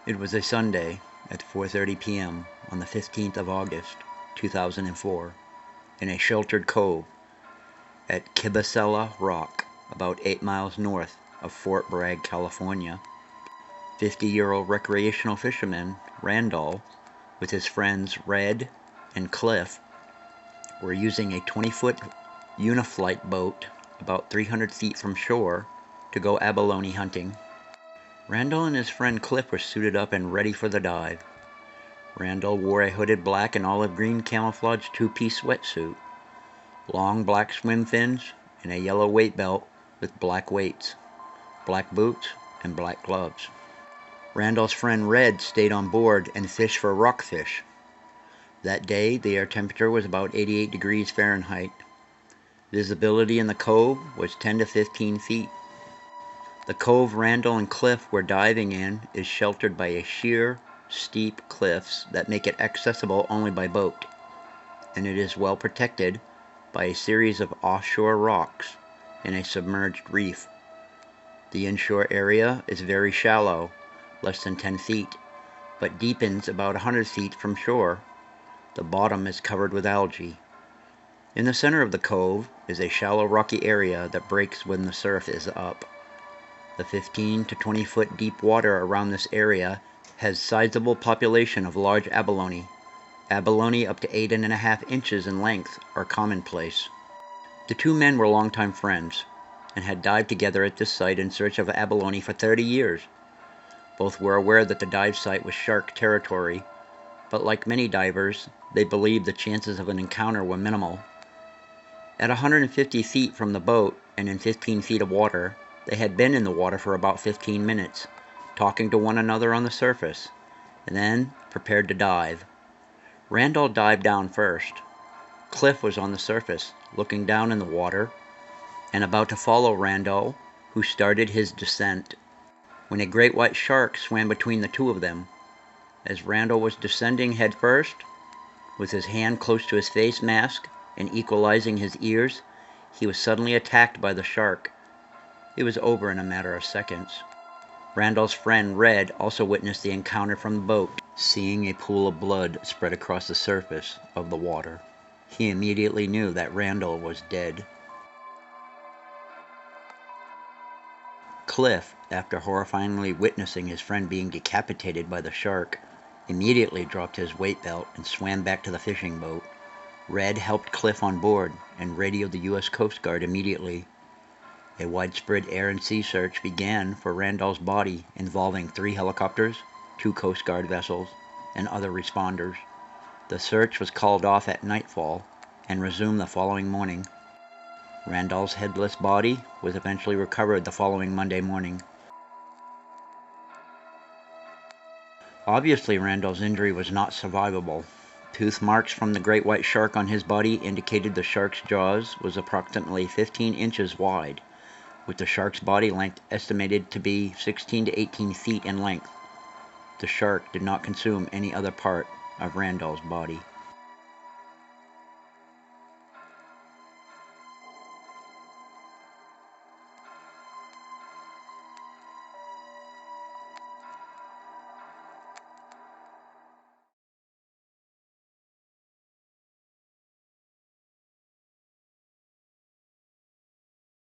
It was a Sunday at 4:30 p.m. on the 15th of August, 2004, in a sheltered cove at Kibasella Rock, about 8 miles north of Fort Bragg, California. 50-year-old recreational fisherman Randall, with his friends Red and Cliff, were using a 20-foot Uniflight boat about 300 feet from shore to go abalone hunting. Randall and his friend Cliff were suited up and ready for the dive. Randall wore a hooded black and olive green camouflage two-piece sweatsuit, long black swim fins, and a yellow weight belt with black weights, black boots, and black gloves. Randall's friend Red stayed on board and fished for rockfish. That day, the air temperature was about 88 degrees Fahrenheit. Visibility in the cove was 10 to 15 feet. The cove Randall and Cliff were diving in is sheltered by a sheer, steep cliffs that make it accessible only by boat, and it is well protected by a series of offshore rocks and a submerged reef. The inshore area is very shallow, less than 10 feet, but deepens about 100 feet from shore. The bottom is covered with algae. In the center of the cove is a shallow rocky area that breaks when the surf is up. The 15 to 20 foot deep water around this area has sizable population of large abalone. Abalone up to 8.5 inches in length are commonplace. The two men were longtime friends and had dived together at this site in search of abalone for 30 years. Both were aware that the dive site was shark territory, but like many divers, they believed the chances of an encounter were minimal. At 150 feet from the boat and in 15 feet of water, they had been in the water for about 15 minutes, talking to one another on the surface, and then prepared to dive. Randall dived down first. Cliff was on the surface, looking down in the water, and about to follow Randall, who started his descent, when a great white shark swam between the two of them. As Randall was descending head first, with his hand close to his face mask and equalizing his ears, he was suddenly attacked by the shark. It was over in a matter of seconds. Randall's friend Red also witnessed the encounter from the boat, seeing a pool of blood spread across the surface of the water. He immediately knew that Randall was dead. Cliff, after horrifyingly witnessing his friend being decapitated by the shark, immediately dropped his weight belt and swam back to the fishing boat. Red helped Cliff on board and radioed the U.S. Coast Guard immediately. A widespread air and sea search began for Randall's body, involving 3 helicopters, 2 Coast Guard vessels, and other responders. The search was called off at nightfall and resumed the following morning. Randall's headless body was eventually recovered the following Monday morning. Obviously, Randall's injury was not survivable. Tooth marks from the great white shark on his body indicated the shark's jaws was approximately 15 inches wide, with the shark's body length estimated to be 16 to 18 feet in length. The shark did not consume any other part of Randall's body.